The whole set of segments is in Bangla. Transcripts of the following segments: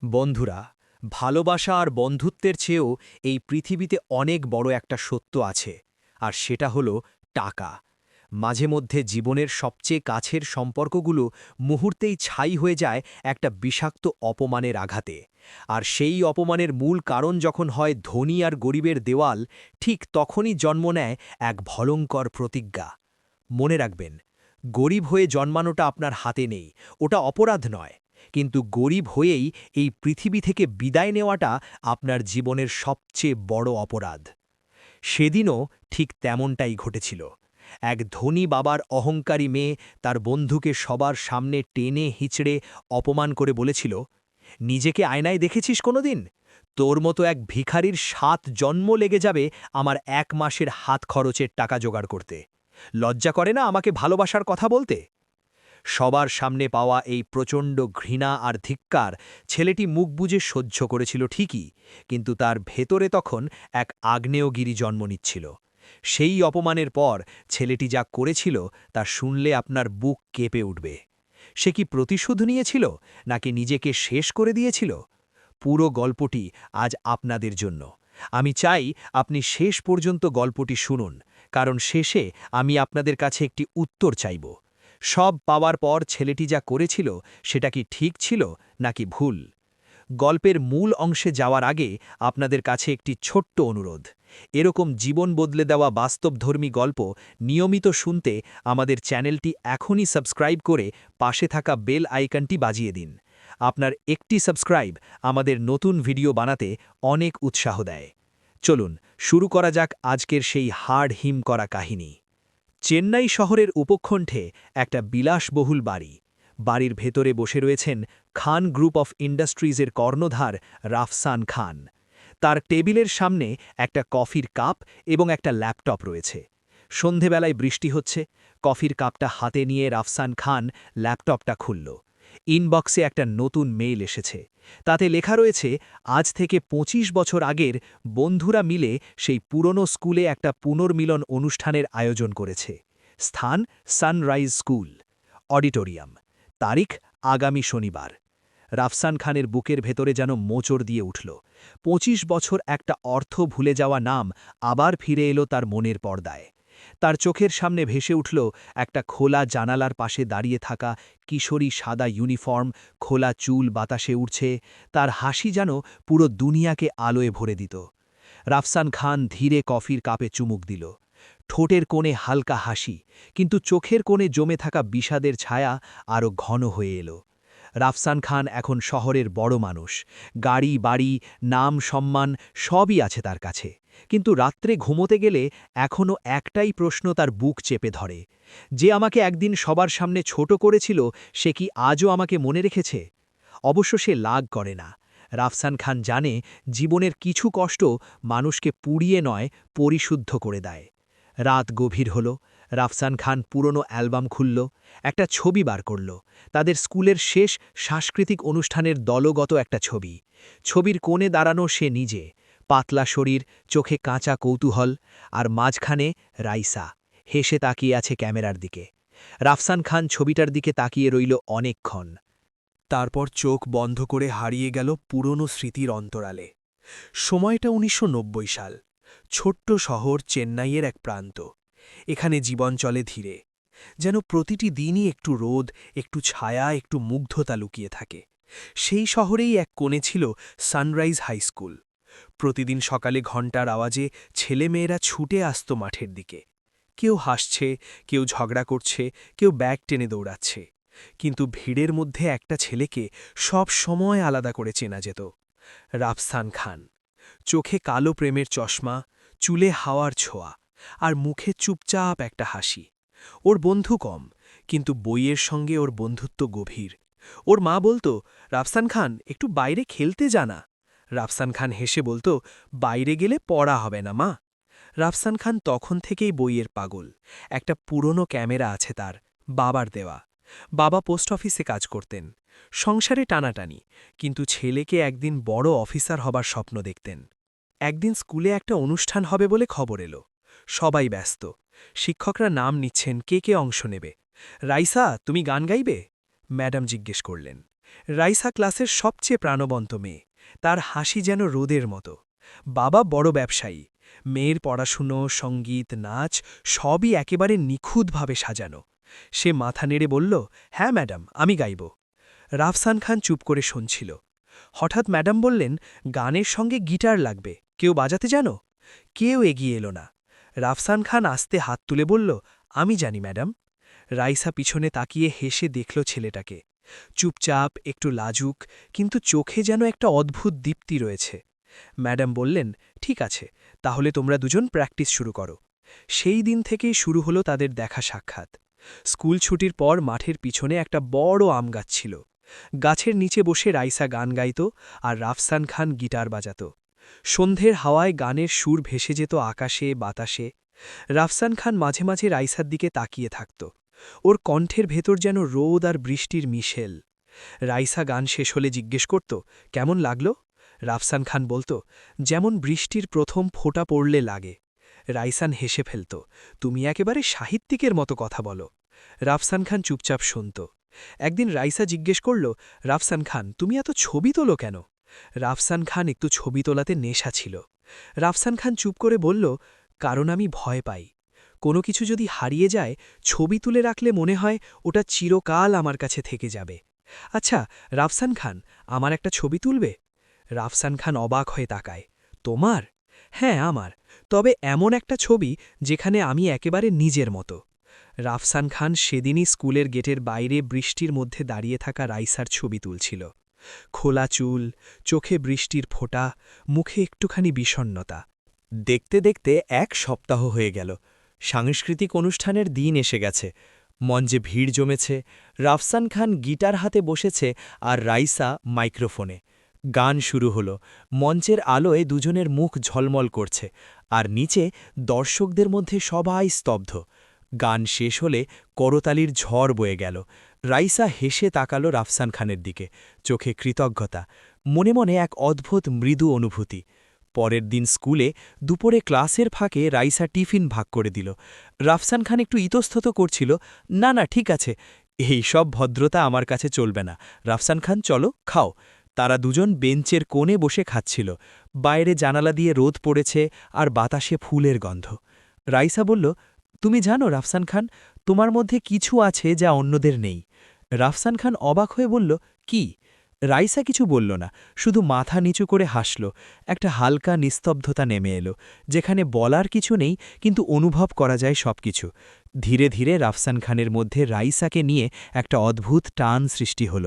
বন্ধুরা, ভালোবাসা আর বন্ধুত্বের চেয়েও এই পৃথিবীতে অনেক বড় একটা সত্য আছে, আর সেটা হলো টাকা। মাঝে মধ্যে জীবনের সবচেয়ে কাছের সম্পর্কগুলো মুহূর্তেই ছাই হয়ে যায় একটা বিষাক্ত অপমানের আঘাতে। আর সেই অপমানের মূল কারণ যখন হয় ধনী আর গরিবের দেওয়াল, ঠিক তখনই জন্ম নেয় এক ভয়ঙ্কর প্রতিজ্ঞা। মনে রাখবেন, গরিব হয়ে জন্মানোটা আপনার হাতে নেই, ওটা অপরাধ নয়। কিন্তু গরিব হয়েই এই পৃথিবী থেকে বিদায় নেওয়াটা আপনার জীবনের সবচেয়ে বড় অপরাধ। সেদিনও ঠিক তেমনটাই ঘটেছিল। এক ধনী বাবার অহংকারী মেয়ে তার বন্ধুকে সবার সামনে টেনে হিচড়ে অপমান করে বলেছিল, নিজেকে আয়নায় দেখেছিস কোনোদিন? তোর মতো এক ভিখারির ৭ জন্ম লেগে যাবে আমার ১ মাসের হাত খরচের টাকা জোগাড় করতে। লজ্জা করে না আমাকে ভালোবাসার কথা বলতে? সবার সামনে পাওয়া এই প্রচণ্ড ঘৃণা আর ধিক্কার ছেলেটি মুখ বুজে সহ্য করেছিল ঠিকই, কিন্তু তার ভেতরে তখন এক আগ্নেয়গিরি জন্ম নিচ্ছিল। সেই অপমানের পর ছেলেটি যা করেছিল তা শুনলে আপনার বুক কেঁপে উঠবে। সে কি প্রতিশোধ নিয়েছিল, নাকি নিজেকে শেষ করে দিয়েছিল? পুরো গল্পটি আজ আপনাদের জন্য। আমি চাই আপনি শেষ পর্যন্ত গল্পটি শুনুন, কারণ শেষে আমি আপনাদের কাছে একটি উত্তর চাইব। সব পাওয়ার পর ছেলেটি যা করেছিল সেটা কি ঠিক ছিল নাকি ভুল? গল্পের মূল অংশে যাওয়ার আগে আপনাদের কাছে একটি ছোট্ট অনুরোধ। এরকম জীবন বদলে দেওয়া বাস্তবধর্মী গল্প নিয়মিত শুনতে আমাদের চ্যানেলটি এখনই সাবস্ক্রাইব করে পাশে থাকা বেল আইকনটি বাজিয়ে দিন। আপনার একটি সাবস্ক্রাইব আমাদের নতুন ভিডিও বানাতে অনেক উৎসাহ দেয়। চলুন শুরু করা যাক আজকের সেই হাড় হিম করা কাহিনী। চেন্নাই শহরের উপকণ্ঠে একটা বিলাসবহুল বাড়ি। বাড়ির ভেতরে বসে রয়েছেন খান গ্রুপ অফ ইন্ডাস্ট্রিজের কর্ণধার রাফসান খান। তার টেবিলের সামনে একটা কফির কাপ এবং একটা ল্যাপটপ রয়েছে। সন্ধেবেলায় বৃষ্টি হচ্ছে। কফির কাপটা হাতে নিয়ে রাফসান খান ল্যাপটপটা খুলল। ইনবক্সে একটা নতুন মেইল এসেছে। তাতে লেখা রয়েছে, আজ থেকে ২৫ বছর আগের বন্ধুরা মিলে সেই পুরনো স্কুলে একটা পুনর্মিলন অনুষ্ঠানের আয়োজন করেছে। স্থান সানরাইজ স্কুল, অডিটোরিয়াম। তারিখ আগামী শনিবার। রাফসান খানের বুকের ভেতরে যেন মোচড় দিয়ে উঠল। ২৫ বছর একটা অর্থ ভুলে যাওয়া নাম আবার ফিরে এলো তার মনের পর্দায়। তার চোখের সামনে ভেসে উঠল একটা খোলা জানালার পাশে দাঁড়িয়ে থাকা কিশোরী, সাদা ইউনিফর্ম, খোলা চুল বাতাসে উড়ছে। তার হাসি যেন পুরো দুনিয়াকে আলোয় ভরে দিত। রাফসান খান ধীরে কফির কাপে চুমুক দিল। ঠোঁটের কোণে হালকা হাসি, কিন্তু চোখের কোণে জমে থাকা বিষাদের ছায়া আরও ঘন হয়ে এলো। রাফসান খান এখন শহরের বড় মানুষ। গাড়ি, বাড়ি, নাম, সম্মান সবই আছে তার কাছে। কিন্তু রাত্রে ঘুমোতে গেলে এখনও একটাই প্রশ্ন তার বুক চেপে ধরে। যে আমাকে একদিন সবার সামনে ছোট করেছিল, সে কি আজও আমাকে মনে রেখেছে? অবশ্য সে লাগ করে না। রাফসান খান জানে, জীবনের কিছু কষ্ট মানুষকে পুড়িয়ে নয়, পরিশুদ্ধ করে দেয়। রাত গভীর হল। রাফসান খান পুরনো অ্যালবাম খুলল। একটা ছবি বার করল। তাদের স্কুলের শেষ সাংস্কৃতিক অনুষ্ঠানের দলগত একটা ছবি। ছবির কোণে দাঁড়ানো সে নিজে, পাতলা শরীর, চোখে কাঁচা কৌতূহল, আর মাঝখানে রাইসা হেসে তাকিয়ে আছে ক্যামেরার দিকে। রাফসান খান ছবিটার দিকে তাকিয়ে রইল অনেকক্ষণ। তারপর চোখ বন্ধ করে হারিয়ে গেল পুরনো স্মৃতির অন্তরালে। সময়টা ১৯৯০ সাল। ছোট্ট শহর চেন্নাইয়ের এক প্রান্ত। এখানে জীবন চলে ধীরে, যেন প্রতিটি দিনই একটু রোদ, একটু ছায়া, একটু মুগ্ধতা লুকিয়ে থাকে। সেই শহরেই এক কোণে ছিল সানরাইজ হাই স্কুল। প্রতিদিন সকালে ঘণ্টার আওয়াজে ছেলেমেয়েরা ছুটে আসত মাঠের দিকে। কেউ হাসছে, কেউ ঝগড়া করছে, কেউ ব্যাগ টেনে দৌড়াচ্ছে। কিন্তু ভিড়ের মধ্যে একটা ছেলেকে সব সময় আলাদা করে চেনা যেত, রাফসান খান। চোখে কালো প্রেমের চশমা, চুলে হাওয়ার ছোঁয়া, আর মুখে চুপচাপ একটা হাসি। ওর বন্ধু কম, কিন্তু বইয়ের সঙ্গে ওর বন্ধুত্ব গভীর। ওর মা বলতো, রাফসান খান, একটু বাইরে খেলতে জানা। রাফসান খান হেসে বলতো, বাইরে গেলে পড়া হবে না মা। রাফসান খান তখন থেকেই বইয়ের পাগল। একটা পুরনো ক্যামেরা আছে তার, বাবার দেওয়া। বাবা পোস্ট অফিসে কাজ করতেন। সংসারে টানাটানি, কিন্তু ছেলেকে একদিন বড় অফিসার হবার স্বপ্ন দেখতেন। একদিন স্কুলে একটা অনুষ্ঠান হবে বলে খবর এলো। সবাই ব্যস্ত। শিক্ষকরা নাম নিচ্ছেন কে কে অংশ নেবে। রাইসা, তুমি গান গাইবে? ম্যাডাম জিজ্ঞেস করলেন। রাইসা ক্লাসের সবচেয়ে প্রাণবন্ত মেয়ে। তার হাসি যেন রোদের মতো। বাবা বড় ব্যবসায়ী। মেয়ের পড়াশুনো, সঙ্গীত, নাচ সবই একেবারে নিখুঁতভাবে সাজানো। সে মাথা নেড়ে বলল, হ্যাঁ ম্যাডাম, আমি গাইব। রাফসান খান চুপ করে শুনছিল। হঠাৎ ম্যাডাম বললেন, গানের সঙ্গে গিটার লাগবে, কেউ বাজাতে জানো? কেউ এগিয়ে এলো না। রাফসান খান আস্তে হাত তুলে বলল, আমি জানি ম্যাডাম। রাইসা পিছনে তাকিয়ে হেসে দেখল ছেলেটাকে। চুপচাপ, একটু লাজুক, কিন্তু চোখে যেন একটা অদ্ভুত দীপ্তি রয়েছে। ম্যাডাম বললেন, ঠিক আছে, তাহলে তোমরা দুজন প্র্যাকটিস শুরু করো। সেই দিন থেকেই শুরু হলো তাদের দেখা সাক্ষাৎ। স্কুল ছুটির পর মাঠের পিছনে একটা বড় আম গাছ ছিল। গাছের নিচে বসে রাইসা গান গাইত আর রাফসান খান গিটার বাজাত। সন্ধ্যের হাওয়ায় গানের সুর ভেসে যেত আকাশে, বাতাসে। রাফসান খান মাঝে মাঝে রাইসার দিকে তাকিয়ে থাকত। ওর কণ্ঠের ভেতর যেন রোদ আর বৃষ্টির মিশেল। রাইসা গান শেষ হলে জিজ্ঞেস করত, কেমন লাগল? রাফসান খান বলত, যেমন বৃষ্টির প্রথম ফোঁটা পড়লে লাগে। রাইসান হেসে ফেলত, তুমি একেবারে সাহিত্যিকের মতো কথা বলো। রাফসান খান চুপচাপ শুনত। একদিন রাইসা জিজ্ঞেস করল, রাফসান খান, তুমি এত ছবি তোলো কেন? রাফসান খান একটু ছবি তোলাতে নেশা ছিল। রাফসান খান চুপ করে বলল, কারণ আমি ভয় পাই। কোনো কিছু যদি হারিয়ে যায়, ছবি তুলে রাখলে মনে হয় ওটা চিরকাল আমার কাছে থেকে যাবে। আচ্ছা রাফসান খান, আমার একটা ছবি তুলবে? রাফসান খান অবাক হয়ে তাকায়। তোমার? হ্যাঁ আমার, তবে এমন একটা ছবি যেখানে আমি একেবারে নিজের মতো। রাফসান খান সেদিনই স্কুলের গেটের বাইরে বৃষ্টির মধ্যে দাঁড়িয়ে থাকা রাইসার ছবি তুলছিল। খোলা চুল, চোখে বৃষ্টির ফোঁটা, মুখে একটুখানি বিষণ্ণতা। দেখতে দেখতে 1 সপ্তাহ হয়ে গেল। সাংস্কৃতিক অনুষ্ঠানের দিন এসে গেছে। মঞ্চে ভিড় জমেছে। রাফসান খান গিটার হাতে বসেছে আর রাইসা মাইক্রোফোনে। গান শুরু হলো। মঞ্চের আলোয় দুজনের মুখ ঝলমল করছে, আর নিচে দর্শকদের মধ্যে সবাই স্তব্ধ। গান শেষ হলে করতালির ঝড় বয়ে গেল। রাইসা হেসে তাকালো রাফসান খানের দিকে, চোখে কৃতজ্ঞতা, মনে মনে এক অদ্ভুত মৃদু অনুভূতি। পরের দিন স্কুলে দুপুরে ক্লাসের ফাঁকে রাইসা টিফিন ভাগ করে দিল। রাফসান খান একটু ইতস্তত করছিল, না না ঠিক আছে, এই সব ভদ্রতা আমার কাছে চলবে না। রাফসান খান, চলো খাও। তারা দুজন বেঞ্চের কোণে বসে খাচ্ছিল। বাইরে জানালা দিয়ে রোদ পড়েছে আর বাতাসে ফুলের গন্ধ। রাইসা বলল, তুমি জানো রাফসান খান, তোমার মধ্যে কিছু আছে যা অন্যদের নেই। রাফসান খান অবাক হয়ে বলল, কি? রাইসা কিছু বলল না, শুধু মাথা নিচু করে হাসল। একটা হালকা নিস্তব্ধতা নেমে এলো, যেখানে বলার কিছু নেই, কিন্তু অনুভব করা যায় সবকিছু। ধীরে ধীরে রাফসান খানের মধ্যে রাইসাকে নিয়ে একটা অদ্ভুত টান সৃষ্টি হল।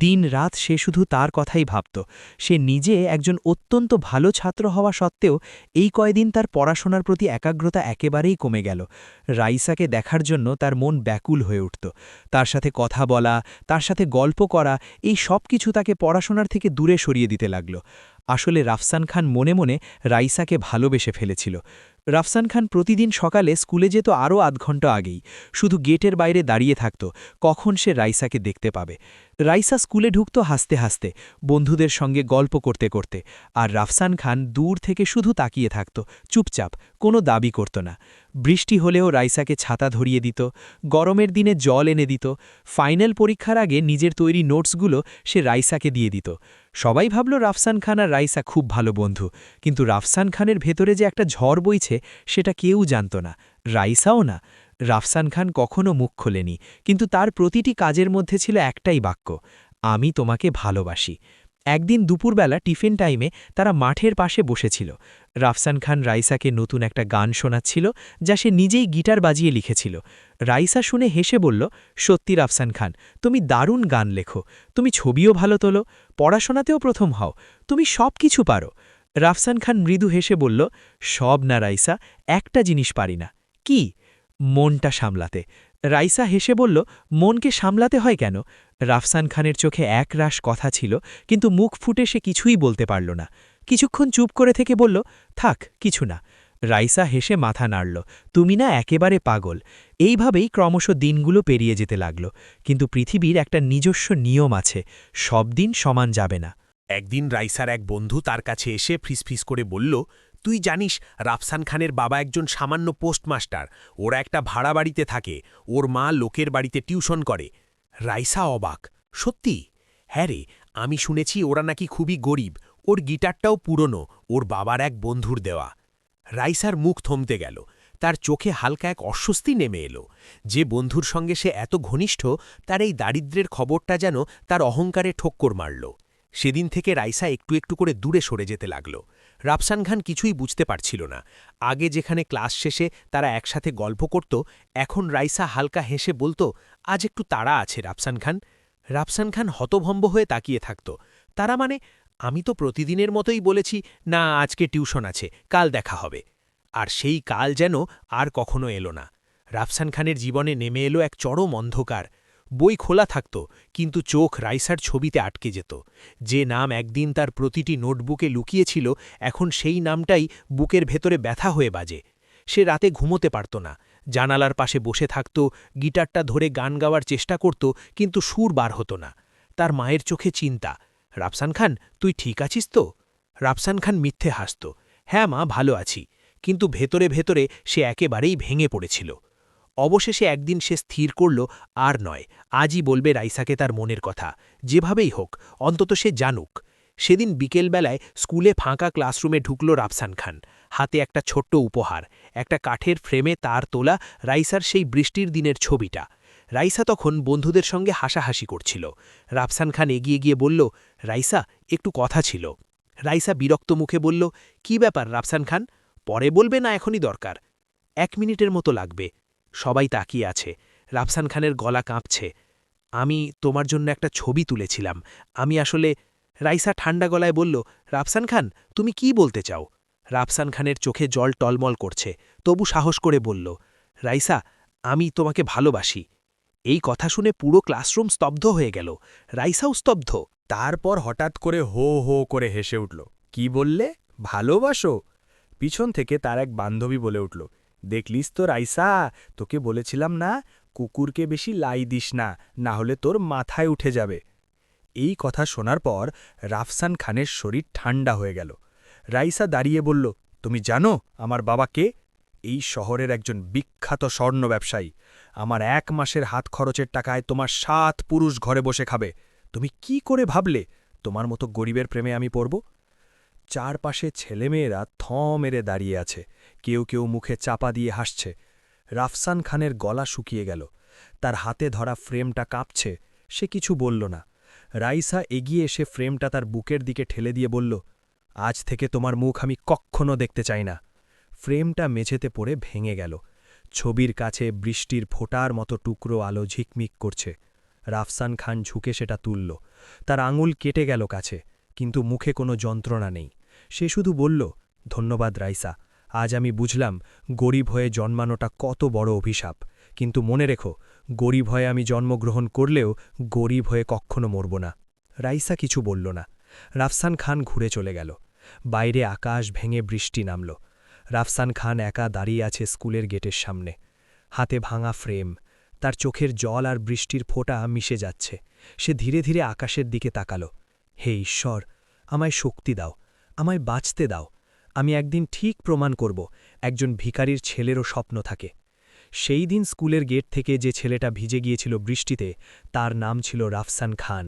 দিন রাত সে শুধু তার কথাই ভাবত। সে নিজে একজন অত্যন্ত ভালো ছাত্র হওয়া সত্ত্বেও এই কয়দিন তার পড়াশোনার প্রতি একাগ্রতা একেবারেই কমে গেল। রাইসাকে দেখার জন্য তার মন ব্যাকুল হয়ে উঠত। তার সাথে কথা বলা, তার সাথে গল্প করা, এই সব কিছু তাকে পড়াশোনার থেকে দূরে সরিয়ে দিতে লাগল। আসলে রাফসান খান মনে মনে রাইসাকে ভালোবেসে ফেলেছিল। রাফসান খান প্রতিদিন সকালে স্কুলে যেত আরও আধ ঘণ্টা আগেই, শুধু গেটের বাইরে দাঁড়িয়ে থাকত কখন সে রাইসাকে দেখতে পাবে। রাইসা স্কুলে ঢুকত হাসতে হাসতে, বন্ধুদের সঙ্গে গল্প করতে করতে, আর রাফসান খান দূর থেকে শুধু তাকিয়ে থাকত, চুপচাপ, কোনো দাবি করত না। বৃষ্টি হলেও রাইসাকে ছাতা ধরিয়ে দিত, গরমের দিনে জল এনে দিত। ফাইনাল পরীক্ষার আগে নিজের তৈরি নোটসগুলো সে রাইসাকে দিয়ে দিত। সবাই ভাবল রাফসান খান আর রাইসা খুব ভালো বন্ধু, কিন্তু রাফসান খানের ভেতরে যে একটা ঝড় বইছে সেটা কেউ জানত না, রাইসাও না। রাফসান খান কখনো মুখ খোলেনি, কিন্তু তার প্রতিটি কাজের মধ্যে ছিল একটাই বাক্য, আমি তোমাকে ভালোবাসি। একদিন দুপুরবেলা টিফিন টাইমে তারা মাঠের পাশে বসেছিল। রাফসান খান রাইসাকে নতুন একটা গান শোনাচ্ছিল, যা সে নিজেই গিটার বাজিয়ে লিখেছিল। রাইসা শুনে হেসে বলল, সত্যি রাফসান খান, তুমি দারুণ গান লেখো, তুমি ছবিও ভালো তোলো, পড়াশোনাতেও প্রথম হও, তুমি সব কিছু পারো। রাফসান খান মৃদু হেসে বলল, সব না রাইসা, একটা জিনিস পারি না। কি? মনটা সামলাতে। রাইসা হেসে বলল, মনকে সামলাতে হয় কেন? রাফসান খানের চোখে একরাশ কথা ছিল, কিন্তু মুখ ফুটে সে কিছুই বলতে পারল না। কিছুক্ষণ চুপ করে থেকে বলল, থাক, কিছু না। রাইসা হেসে মাথা নাড়ল, তুমি না একেবারে পাগল। এইভাবেই ক্রমশ দিনগুলো পেরিয়ে যেতে লাগল, কিন্তু পৃথিবীর একটা নিজস্ব নিয়ম আছে, সব দিন সমান যাবে না। একদিন রাইসার এক বন্ধু তার কাছে এসে ফিসফিস করে বলল, তুই জানিস রাফসান খানের বাবা একজন সামান্য পোস্টমাস্টার, ওরা একটা ভাড়া বাড়িতে থাকে, ওর মা লোকের বাড়িতে টিউশন করে। রাইসা অবাক, সত্যি? হ্যাঁ রে, আমি শুনেছি ওরা নাকি খুবই গরিব, ওর গিটারটাও পুরনো, ওর বাবার এক বন্ধুর দেওয়া। রাইসার মুখ থমতে গেল, তার চোখে হালকা এক অস্বস্তি নেমে এলো। যে বন্ধুর সঙ্গে সে এত ঘনিষ্ঠ, তার এই দারিদ্র্যের খবরটা যেন তার অহংকারে ঠোক্কর মারল। সেদিন থেকে রাইসা একটু একটু করে দূরে সরে যেতে লাগল। রাফসান খান কিছুই বুঝতে পারছিল না। আগে যেখানে ক্লাস শেষে তারা একসাথে গল্প করত, এখন রাইসা হালকা হেসে বলতো, আজ একটু তাড়া আছে রাফসান খান। রাফসান খান হতভম্ব হয়ে তাকিয়ে থাকত। তারা মানে, আমি তো প্রতিদিনের মতোই বলেছি, না আজকে টিউশন আছে, কাল দেখা হবে। আর সেই কাল যেন আর কখনো এলো না। রাফসান খানের জীবনে নেমে এলো এক চরম অন্ধকার। বই খোলা থাকত, কিন্তু চোখ রাইসার ছবিতে আটকে যেত। যে নাম একদিন তার প্রতিটি নোটবুকে লুকিয়েছিল, এখন সেই নামটাই বুকের ভেতরে ব্যথা হয়ে বাজে। সে রাতে ঘুমোতে পারত না, জানালার পাশে বসে থাকত, গিটারটা ধরে গান গাওয়ার চেষ্টা করত, কিন্তু সুর বার হতো না। তার মায়ের চোখে চিন্তা, রাফসান খান তুই ঠিক আছিস তো? রাফসান খান মিথ্যে হাসত, হ্যাঁ মা, ভালো আছি। কিন্তু ভেতরে ভেতরে সে একেবারেই ভেঙে পড়েছিল। অবশেষে একদিন সে স্থির করল, আর নয়, আজই বলবে রাইসাকে তার মনের কথা, যেভাবেই হোক, অন্তত সে জানুক। সেদিন বিকেলবেলায় স্কুলে ফাঁকা ক্লাসরুমে ঢুকল রাফসান খান, হাতে একটা ছোট্ট উপহার, একটা কাঠের ফ্রেমে তার তোলা রাইসার সেই বৃষ্টির দিনের ছবিটা। রাইসা তখন বন্ধুদের সঙ্গে হাসাহাসি করছিল। রাফসান খান এগিয়ে গিয়ে বলল, রাইসা, একটু কথা ছিল। রাইসা বিরক্ত মুখে বলল, কি ব্যাপার রাফসান খান? পরে বলবে না এখনই দরকার? 1 মিনিটের মতো লাগবে। সবাই তাকিয়ে আছে। রাফসান খানের গলা কাঁপছে। আমি তোমার জন্য একটা ছবি তুলেছিলাম, আমি আসলে। রাইসা ঠান্ডা গলায় বলল, রাফসান খান তুমি কি বলতে চাও? রাফসান খানের চোখে জল টলমল করছে, তবু সাহস করে বলল, রাইসা, আমি তোমাকে ভালোবাসি। এই কথা শুনে পুরো ক্লাসরুম স্তব্ধ হয়ে গেল। রাইসাও স্তব্ধ। তারপর হঠাৎ করে হো হো করে হেসে উঠল। কি বললে? ভালোবাসো? পিছন থেকে তার এক বান্ধবী বলে উঠল, দেখলিস তো রাইসা, তোকে বলেছিলাম না, কুকুরকে বেশি লাই দিস না, না হলে তোর মাথায় উঠে যাবে। এই কথা শোনার পর রাফসান খানের শরীর ঠান্ডা হয়ে গেল। রাইসা দাঁড়িয়ে বলল, তুমি জানো আমার বাবা কে? এই শহরের একজন বিখ্যাত স্বর্ণ ব্যবসায়ী। আমার 1 মাসের হাত খরচের টাকায় তোমার 7 পুরুষ ঘরে বসে খাবে। তুমি কি করে ভাবলে তোমার মতো গরিবের প্রেমে আমি পড়ব? চারপাশে ছেলেমেয়েরা থ মেরে দাঁড়িয়ে আছে, কেউ কেউ মুখে চাপা দিয়ে হাসছে। রাফসান খানের গলা শুকিয়ে গেল, তার হাতে ধরা ফ্রেমটা কাঁপছে। সে কিছু বলল না। রাইসা এগিয়ে এসে ফ্রেমটা তার বুকের দিকে ঠেলে দিয়ে বলল, আজ থেকে তোমার মুখ আমি কক্ষনো দেখতে চাই না। ফ্রেমটা মেঝেতে পড়ে ভেঙে গেল। ছবির কাছে বৃষ্টির ফোঁটার মতো টুকরো আলো ঝিকমিক করছে। রাফসান খান ঝুঁকে সেটা তুলল। তার আঙুল কেটে গেল কাছে, কিন্তু মুখে কোনো যন্ত্রণা নেই। সে শুধু বলল, ধন্যবাদ রাইসা, আজ আমি বুঝলাম গরিব হয়ে জন্মানোটা কত বড় অভিশাপ। কিন্তু মনে রেখো, গরিব হয়ে আমি জন্মগ্রহণ করলেও গরিব হয়ে কক্ষনো মরব না। রাইসা কিছু বলল না। রাফসান খান ঘুরে চলে গেল। বাইরে আকাশ ভেঙে বৃষ্টি নামল। রাফসান খান একা দাঁড়িয়ে আছে স্কুলের গেটের সামনে, হাতে ভাঙা ফ্রেম। তার চোখের জল আর বৃষ্টির ফোঁটা মিশে যাচ্ছে। সে ধীরে ধীরে আকাশের দিকে তাকাল। হে ঈশ্বর, আমায় শক্তি দাও, আমায় বাঁচতে দাও। আমি একদিন ঠিক প্রমাণ করব একজন ভিখারির ছেলেরও স্বপ্ন থাকে। সেই দিন স্কুলের গেট থেকে যে ছেলেটা ভিজে গিয়েছিল বৃষ্টিতে, তার নাম ছিল রাফসান খান।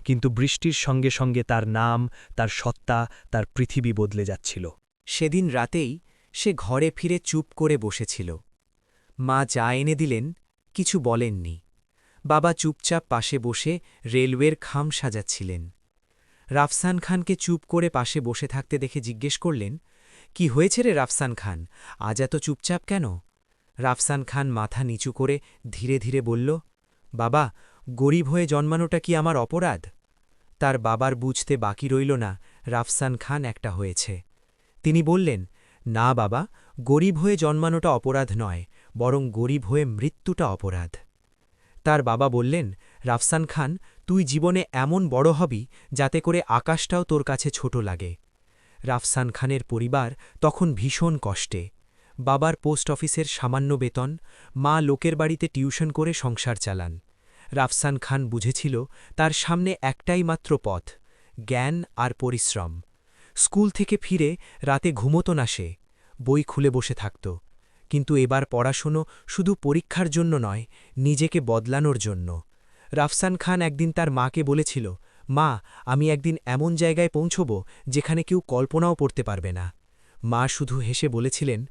কিন্তু বৃষ্টির সঙ্গে সঙ্গে তার নাম, তার সত্তা, তার পৃথিবী বদলে যাচ্ছিল। সেদিন রাতেই সে ঘরে ফিরে চুপ করে বসেছিল। মা চা এনে দিলেন, কিছু বলেননি। বাবা চুপচাপ পাশে বসে রেলওয়ের খাম সাজাচ্ছিলেন। রাফসান খানকে চুপ করে পাশে বসে থাকতে দেখে জিজ্ঞেস করলেন, কি হয়েছে রে রাফসান খান, আজ এত চুপচাপ কেন? রাফসান খান মাথা নিচু করে ধীরে ধীরে বলল, বাবা, গরিব হয়ে জন্মানোটা কি আমার অপরাধ? তার বাবার বুঝতে বাকি রইল না রাফসান খান একটা হয়েছে। তিনি বললেন, না বাবা, গরিব হয়ে জন্মানোটা অপরাধ নয়, বরং গরিব হয়ে মৃত্যুটা অপরাধ। তার বাবা বললেন, রাফসান খান, তুই জীবনে এমন বড় হবি যাতে করে আকাশটাও তোর কাছে ছোট লাগে। রাফসান খানের পরিবার তখন ভীষণ কষ্টে। বাবার পোস্ট অফিসের সামান্য বেতন, মা লোকের বাড়িতে টিউশন করে সংসার চালান। রাফসান খান বুঝেছিল তার সামনে একটাই মাত্র পথ, জ্ঞান আর পরিশ্রম। স্কুল থেকে ফিরে রাতে ঘুমোত না সে, বই খুলে বসে থাকত। কিন্তু এবার পড়াশুনো শুধু পরীক্ষার জন্য নয়, নিজেকে বদলানোর জন্য। রাফসান খান একদিন তার মাকে বলেছিল, মা, আমি একদিন এমন জায়গায় পৌঁছব যেখানে কেউ কল্পনাও করতে পারবে না। মা শুধু হেসে বলেছিলেন,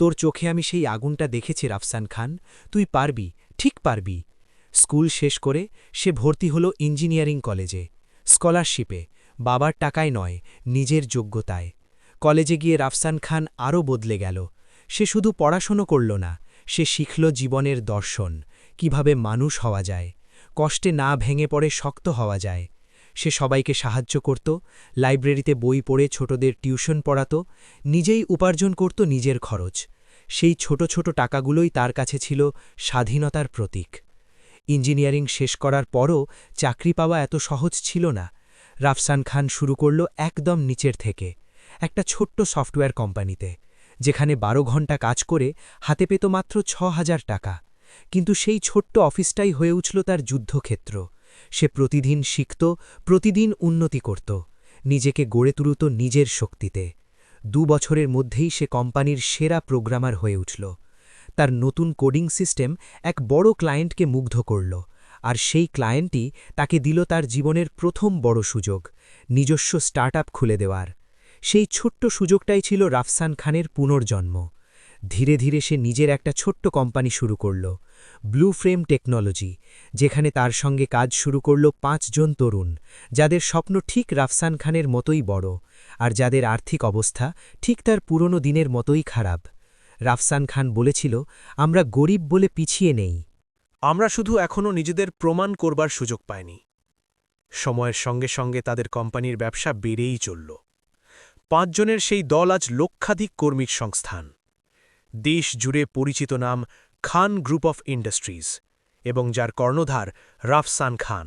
তোর চোখে আমি সেই আগুনটা দেখেছি রাফসান খান, তুই পারবি, ঠিক পারবি। স্কুল শেষ করে সে ভর্তি হল ইঞ্জিনিয়ারিং কলেজে, স্কলারশিপে, বাবার টাকায় নয়, নিজের যোগ্যতায়। কলেজে গিয়ে রাফসান খান আরও বদলে গেল। সে শুধু পড়াশোনা করল না, সে শিখল জীবনের দর্শন, কিভাবে মানুষ হওয়া যায়, কষ্টে না ভেঙে পড়ে শক্ত হওয়া যায়। সে সবাইকে সাহায্য করত, লাইব্রেরিতে বই পড়ে ছোটদের টিউশন পড়াত, নিজেই উপার্জন করত নিজের খরচ। সেই ছোট ছোট টাকাগুলোই তার কাছে ছিল স্বাধীনতার প্রতীক। ইঞ্জিনিয়ারিং শেষ করার পরও চাকরি পাওয়া এত সহজ ছিল না। রাফসান খান শুরু করল একদম নিচের থেকে, একটা ছোট্ট সফটওয়্যার কোম্পানিতে, যেখানে ১২ ঘণ্টা কাজ করে হাতে পেত মাত্র ৬,০০০ টাকা। কিন্তু সেই ছোট্ট অফিসটাই হয়ে উঠল তার যুদ্ধক্ষেত্র। সে প্রতিদিন শিখত, প্রতিদিন উন্নতি করত, নিজেকে গড়ে তুলত নিজের শক্তিতে। ২ বছরের মধ্যেই সে কোম্পানির সেরা প্রোগ্রামার হয়ে উঠল। তার নতুন কোডিং সিস্টেম এক বড় ক্লায়েন্টকে মুগ্ধ করল, আর সেই ক্লায়েন্টই তাকে দিল তার জীবনের প্রথম বড় সুযোগ, নিজস্ব স্টার্টআপ খুলে দেওয়ার। সেই ছোট্ট সুযোগটাই ছিল রাফসান খানের পুনর্জন্ম। ধীরে ধীরে সে নিজের একটা ছোট্ট কোম্পানি শুরু করল, ব্লু ফ্রেম টেকনোলজি, যেখানে তার সঙ্গে কাজ শুরু করল ৫ জন তরুণ, যাদের স্বপ্ন ঠিক রাফসান খানের মতোই বড়, আর যাদের আর্থিক অবস্থা ঠিক তার পুরনো দিনের মতোই খারাপ। রাফসান খান বলেছিল, আমরা গরিব বলে পিছিয়ে নেই, আমরা শুধু এখনও নিজেদের প্রমাণ করবার সুযোগ পাইনি। সময়ের সঙ্গে সঙ্গে তাদের কোম্পানির ব্যবসা বেড়েই চলল। ৫ জনের সেই দল আজ লক্ষাধিক কর্মীর সংস্থান। দেশ জুড়ে পরিচিত নাম খান গ্রুপ অফ ইন্ডাস্ট্রিজ, এবং যার কর্ণধার রাফসান খান।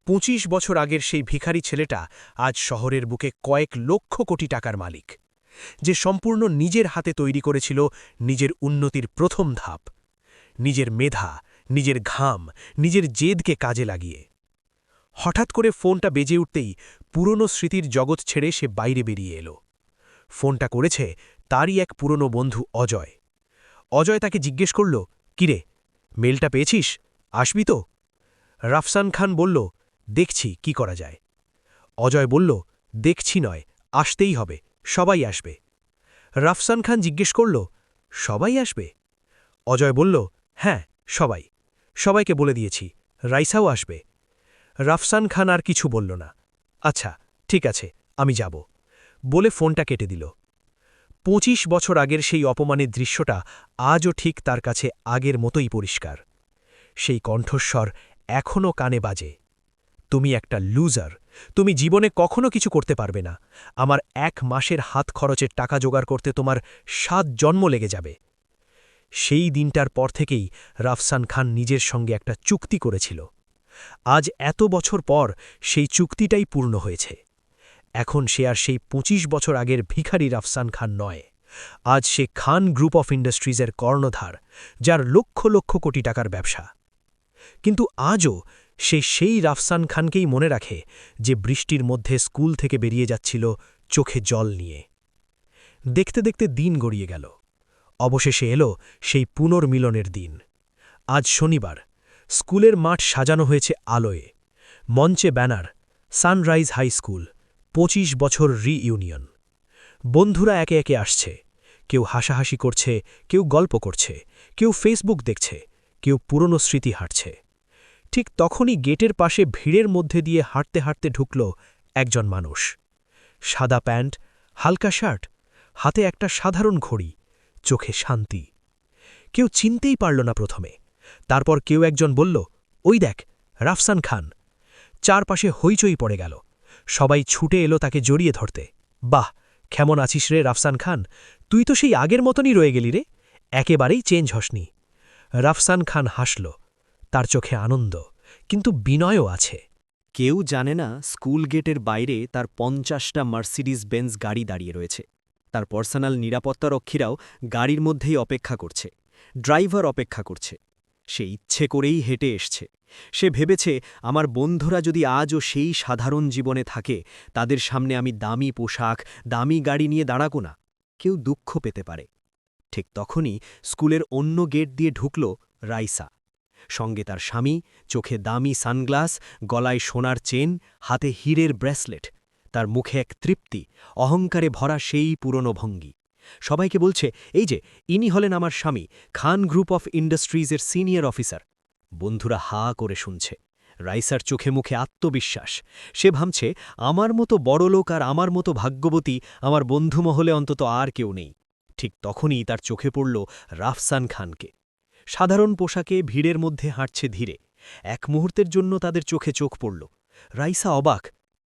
২৫ বছর আগের সেই ভিখারি ছেলেটা আজ শহরের বুকে কয়েক লক্ষ কোটি টাকার মালিক, যে সম্পূর্ণ নিজের হাতে তৈরি করেছিল নিজের উন্নতির প্রথম ধাপ, নিজের মেধা, নিজের ঘাম, নিজের জেদকে কাজে লাগিয়ে। হঠাৎ করে ফোনটা বেজে উঠতেই পুরনো স্মৃতির জগৎ ছেড়ে সে বাইরে বেরিয়ে এলো। ফোনটা করেছে তারই এক পুরনো বন্ধু অজয়। অজয় তাকে জিজ্ঞেস করল, কিরে, মেলটা পেয়েছিস, আসবি তো? রাফসান খান বলল, দেখছি কি করা যায়। অজয় বলল, দেখছি নয়, আসতেই হবে, সবাই আসবে। রাফসান খান জিজ্ঞেস করল, সবাই আসবে? অজয় বলল, হ্যাঁ, সবাই, সবাইকে বলে দিয়েছি, রাইসাও আসবে। রাফসান খান আর কিছু বলল না। আচ্ছা, ঠিক আছে, আমি যাব, বলে ফোনটা কেটে দিল। ২৫ বছর আগের সেই অপমানের দৃশ্যটা আজও ঠিক তার কাছে আগের মতোই পরিষ্কার। সেই কণ্ঠস্বর এখনও কানে বাজে, তুমি একটা লুজার, তুমি জীবনে কখনো কিছু করতে পারবে না, আমার ১ মাসের হাত খরচের টাকা জোগাড় করতে তোমার ৭ জন্ম লেগে যাবে। সেই দিনটার পর থেকেই রাফসান খান নিজের সঙ্গে একটা চুক্তি করেছিল। আজ এত বছর পর সেই চুক্তিটাই পূর্ণ হয়েছে। এখন সে আর সেই ২৫ বছর আগের ভিখারি রাফসান খান নয়। আজ সে খান গ্রুপ অফ ইন্ডাস্ট্রিজের কর্ণধার, যার লক্ষ লক্ষ কোটি টাকার ব্যবসা। কিন্তু আজও সে সেই রাফসান খানকেই মনে রাখে, যে বৃষ্টির মধ্যে স্কুল থেকে বেরিয়ে যাচ্ছিল চোখে জল নিয়ে। দেখতে দেখতে দিন গড়িয়ে গেল। অবশেষে এলো সেই পুনর্মিলনের দিন। আজ শনিবার, স্কুলের মাঠ সাজানো হয়েছে আলোয়, মঞ্চে ব্যানার, সানরাইজ হাই স্কুল, ২৫ বছর রিইউনিয়ন। বন্ধুরা একে একে আসছে, কেউ হাসাহাসি করছে, কেউ গল্প করছে, কেউ ফেসবুক দেখছে, কেউ পুরনো স্মৃতি হাঁটছে। ঠিক তখনই গেটের পাশে ভিড়ের মধ্যে দিয়ে হাঁটতে হাঁটতে ঢুকল একজন মানুষ। সাদা প্যান্ট, হালকা শার্ট, হাতে একটা সাধারণ ঘড়ি, চোখে শান্তি। কেউ চিনতেই পারল না প্রথমে। তারপর কেউ একজন বলল, ওই দেখ, রাফসান খান। চারপাশে হইচই পড়ে গেল। সবাই ছুটে এলো তাকে জড়িয়ে ধরতে। বাহ, কেমন আছিস রে রাফসান খান, তুই তো সেই আগের মতনই রয়ে গেলি রে, একেবারেই চেঞ্জ হসনি। রাফসান খান হাসল, তার চোখে আনন্দ, কিন্তু বিনয়ও আছে। কেউ জানে না স্কুল গেটের বাইরে তার ৫০টা মার্সিডিজ বেঞ্জ গাড়ি দাঁড়িয়ে রয়েছে। তার পার্সোনাল নিরাপত্তারক্ষীরাও গাড়ির মধ্যেই অপেক্ষা করছে, ড্রাইভার অপেক্ষা করছে। সে ইচ্ছে করেই হেঁটে এসছে। সে ভেবেছে, আমার বন্ধুরা যদি আজও সেই সাধারণ জীবনে থাকে, তাদের সামনে আমি দামি পোশাক, দামি গাড়ি নিয়ে দাঁড়াবো না, কেউ দুঃখ পেতে পারে। ঠিক তখনই স্কুলের অন্য গেট দিয়ে ঢুকল রাইসা। সঙ্গে তার স্বামী, চোখে দামি সানগ্লাস, গলায় সোনার চেন, হাতে হীরের ব্রেসলেট। তার মুখে এক তৃপ্তি, অহংকারে ভরা সেই পুরনো ভঙ্গি। সবাইকে বলছে, এই যে ইনি হলেন আমার স্বামী, খান গ্রুপ অফ ইন্ডাস্ট্রিজের সিনিয়র অফিসার। বন্ধুরা হা করে শুনছে। রাইসার চোখে মুখে আত্মবিশ্বাস। সে ভাবছে, আমার মতো বড়লোক আর আমার মতো ভাগ্যবতী আমার বন্ধুমহলে অন্তত আর কেউ নেই। ঠিক তখনই তার চোখে পড়ল রাফসান খানকে। সাধারণ পোশাকে ভিড়ের মধ্যে হাঁটছে ধীরে। এক মুহূর্তের জন্য তাদের চোখে চোখ পড়ল। রাইসা অবাক,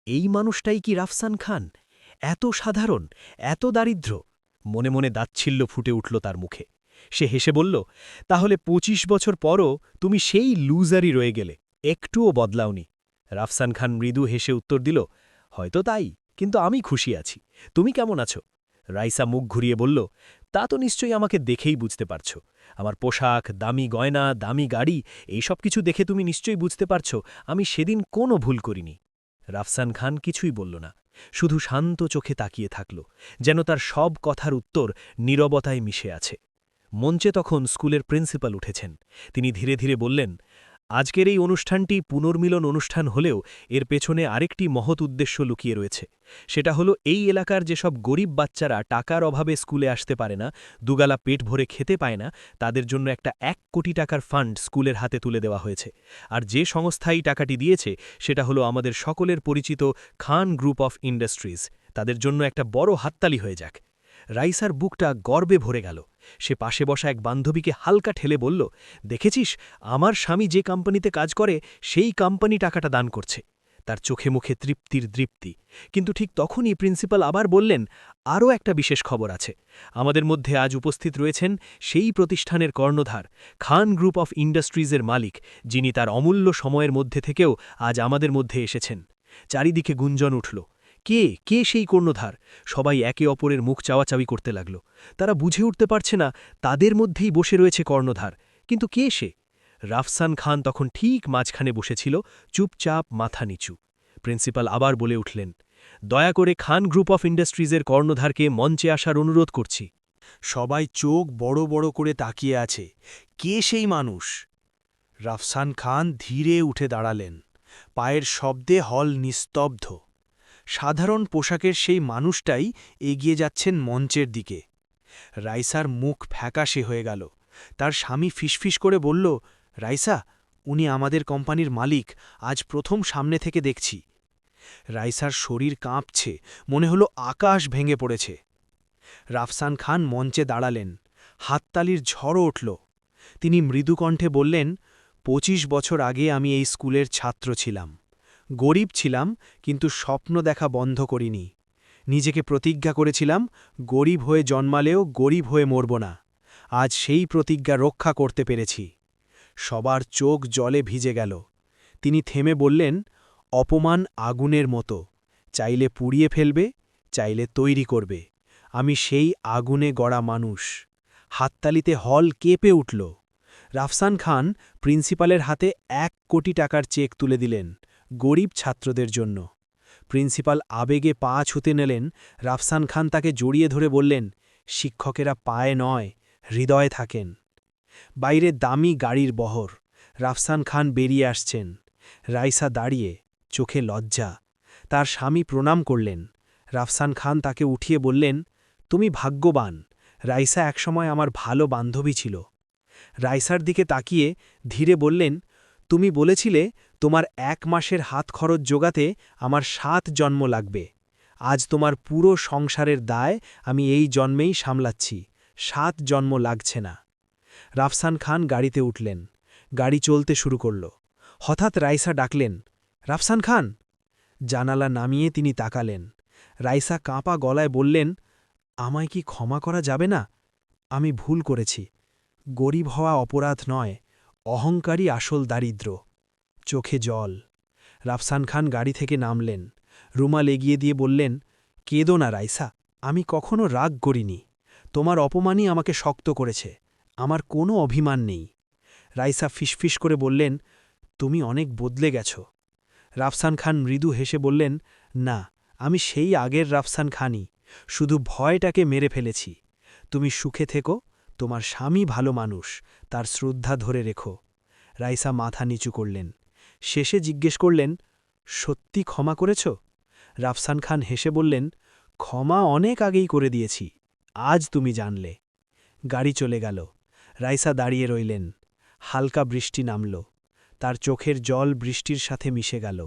এই মানুষটাই কি রাফসান খান? এত সাধারণ, এত দারিদ্র্য। মনে মনে দাচ্ছিল্য ফুটে উঠল তার মুখে। সে হেসে বলল, তাহলে ২৫ বছর পরও তুমি সেই লুজারই রয়ে গেলে, একটুও বদলাওনি। রাফসান খান মৃদু হেসে উত্তর দিল, হয়তো তাই, কিন্তু আমি খুশি আছি। তুমি কেমন আছো? রাইসা মুখ ঘুরিয়ে বলল, তা তো নিশ্চয়ই আমাকে দেখেই বুঝতে পারছ। আমার পোশাক, দামি গয়না, দামি গাড়ি, এই সব কিছু দেখে তুমি নিশ্চয়ই বুঝতে পারছ আমি সেদিন কোনো ভুল করিনি। রাফসান খান কিছুই বলল না, শুধু শান্ত চোখে তাকিয়ে থাকল, যেন তার সব কথার উত্তর নীরবতায় মিশে আছে। মঞ্চে তখন স্কুলের প্রিন্সিপাল উঠেছেন। তিনি ধীরে ধীরে বললেন, আজকের এই অনুষ্ঠানটি পুনর্মিলন অনুষ্ঠান হলেও এর পেছনে আরেকটি মহৎ উদ্দেশ্য লুকিয়ে রয়েছে। সেটা হলো এই এলাকার যেসব গরিব বাচ্চারা টাকার অভাবে স্কুলে আসতে পারে না, দুগালা পেট ভরে খেতে পায় না, তাদের জন্য একটা ১ কোটি টাকার ফান্ড স্কুলের হাতে তুলে দেওয়া হয়েছে। আর যে সংস্থা এই টাকাটি দিয়েছে সেটা হলো আমাদের সকলের পরিচিত খান গ্রুপ অফ ইন্ডাস্ট্রিজ। তাদের জন্য একটা বড় হাততালি হয়ে যাক। রাইসার বুকটা গর্বে ভরে গেল। সে পাশে বসা এক বান্ধবীকে হালকা ঠেলে বলল, দেখেছিস, আমার স্বামী যে কোম্পানিতে কাজ করে সেই কোম্পানি টাকাটা দান করছে। তার চোখে মুখে তৃপ্তির দৃপ্তি। কিন্তু ঠিক তখনই প্রিন্সিপাল আবার বললেন, আরও একটা বিশেষ খবর আছে। আমাদের মধ্যে আজ উপস্থিত রয়েছেন সেই প্রতিষ্ঠানের কর্ণধার, খান গ্রুপ অফ ইন্ডাস্ট্রিজের মালিক, যিনি তার অমূল্য সময়ের মধ্যে থেকেও আজ আমাদের মধ্যে এসেছেন। চারিদিকে গুঞ্জন উঠল। কে সেই কর্ণধার? সবাই একে অপরের মুখ চাওয়াচাওয়ি করতে লাগল। তারা বুঝে উঠতে পারছে না তাদের মধ্যেই বসে রয়েছে কর্ণধার, কিন্তু কে সে? রাফসান খান তখন ঠিক মাঝখানে বসেছিল, চুপচাপ মাথা নিচু। প্রিন্সিপাল আবার বলে উঠলেন, দয়া করে খান গ্রুপ অফ ইন্ডাস্ট্রিজের কর্ণধারকে মঞ্চে আসার অনুরোধ করছি। সবাই চোখ বড় বড় করে তাকিয়ে আছে। কে সেই মানুষ? রাফসান খান ধীরে উঠে দাঁড়ালেন। পায়ের শব্দে হল নিস্তব্ধ। সাধারণ পোশাকের সেই মানুষটাই এগিয়ে যাচ্ছেন মঞ্চের দিকে। রাইসার মুখ ফ্যাকাশে হয়ে গেল। তার স্বামী ফিসফিস করে বলল, রাইসা, উনি আমাদের কোম্পানির মালিক, আজ প্রথম সামনে থেকে দেখছি। রাইসার শরীর কাঁপছে, মনে হলো আকাশ ভেঙে পড়েছে। রাফসান খান মঞ্চে দাঁড়ালেন। হাততালির ঝড় উঠল। তিনি মৃদুকণ্ঠে বললেন, ২৫ বছর আগে আমি এই স্কুলের ছাত্র ছিলাম। গরিব ছিলাম, কিন্তু স্বপ্ন দেখা বন্ধ করিনি। নিজেকে প্রতিজ্ঞা করেছিলাম, গরিব হয়ে জন্মালেও গরিব হয়ে মরব না। আজ সেই প্রতিজ্ঞা রক্ষা করতে পেরেছি। সবার চোখ জলে ভিজে গেল। তিনি থেমে বললেন, অপমান আগুনের মতো, চাইলে পুড়িয়ে ফেলবে, চাইলে তৈরি করবে। আমি সেই আগুনে গড়া মানুষ। হাততালিতে হল কেঁপে উঠল। রাফসান খান প্রিন্সিপালের হাতে ১ কোটি টাকার চেক তুলে দিলেন, গরিব ছাত্রদের জন্য। প্রিন্সিপাল আবেগে পা ছুতে নিলেন। রাফসান খান তাকে জড়িয়ে ধরে বললেন, শিক্ষকেরা পায়ে নয়, হৃদয়ে থাকেন। বাইরে দামি গাড়ির বহর। রাফসান খান বেরিয়ে আসছেন। রাইসা দাঁড়িয়ে, চোখে লজ্জা। তার স্বামী প্রণাম করলেন। রাফসান খান তাকে উঠিয়ে বললেন, তুমি ভাগ্যবান। রাইসা একসময় আমার ভালো বান্ধবী ছিল। রাইসার দিকে তাকিয়ে ধীরে বললেন, তুমি বলেছিলে তোমার ১ মাসের হাত খরচ জোগাতে আমার ৭ জন্ম লাগবে। আজ তোমার পুরো সংসারের দায় আমি এই জন্মেই সামলাচ্ছি। ৭ জন্ম লাগছে না। রাফসান খান গাড়িতে উঠলেন। গাড়ি চলতে শুরু করল। হঠাৎ রাইসা ডাকলেন, রাফসান খান। জানালা নামিয়ে তিনি তাকালেন। রাইসা কাঁপা গলায় বললেন, আমায় কি ক্ষমা করা যাবে না? আমি ভুল করেছি। গরিব হওয়া অপরাধ নয়, অহংকারী আসল দারিদ্র। চোখে জল। রাফসান খান গাড়ি থেকে নামলেন। রুমাল এগিয়ে দিয়ে বললেন, কেঁদো না রাইসা, আমি কখনো রাগ করিনি। তোমার অপমানই আমাকে শক্ত করেছে, আমার কোনো অভিমান নেই। রাইসা ফিসফিস করে বললেন, তুমি অনেক বদলে গেছ। রাফসান খান মৃদু হেসে বললেন, না, আমি সেই আগের রাফসান খানই, শুধু ভয়টাকে মেরে ফেলেছি। তুমি সুখে থেকো, তোমার স্বামী ভালো মানুষ, তার শ্রদ্ধা ধরে রেখো। রাইসা মাথা নিচু করলেন। শেষে জিজ্ঞেস করলেন, সত্যি ক্ষমা করেছ? রাফসান খান হেসে বললেন, ক্ষমা অনেক আগেই করে দিয়েছি, আজ তুমি জানলে। গাড়ি চলে গেল। রাইসা দাঁড়িয়ে রইলেন। হালকা বৃষ্টি নামল। তার চোখের জল বৃষ্টির সাথে মিশে গেল।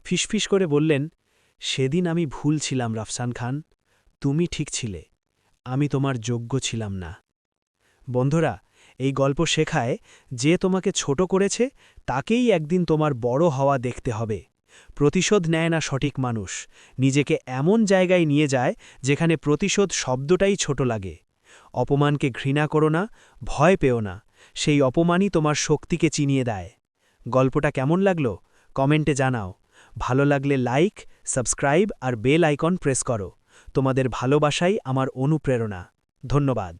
ফিসফিস করে বললেন, সেদিন আমি ভুল ছিলাম রাফসান খান, তুমি ঠিক ছিলে, আমি তোমার যোগ্য ছিলাম না। বন্ধুরা, এই গল্প শেখায়, যে তোমাকে ছোট করেছে তাকেই একদিন তোমার বড় হওয়া দেখতে হবে। প্রতিশোধ নেয় না সঠিক মানুষ, নিজেকে এমন জায়গায় নিয়ে যায় যেখানে প্রতিশোধ শব্দটাই ছোট লাগে। অপমানকে ঘৃণা করো না, ভয় পেও না, সেই অপমানই তোমার শক্তিকে চিনিয়ে দেয়। গল্পটা কেমন লাগলো কমেন্টে জানাও। ভালো লাগলে লাইক, সাবস্ক্রাইব আর বেল আইকন প্রেস করো। তোমাদের ভালোবাসাই আমার অনুপ্রেরণা। ধন্যবাদ।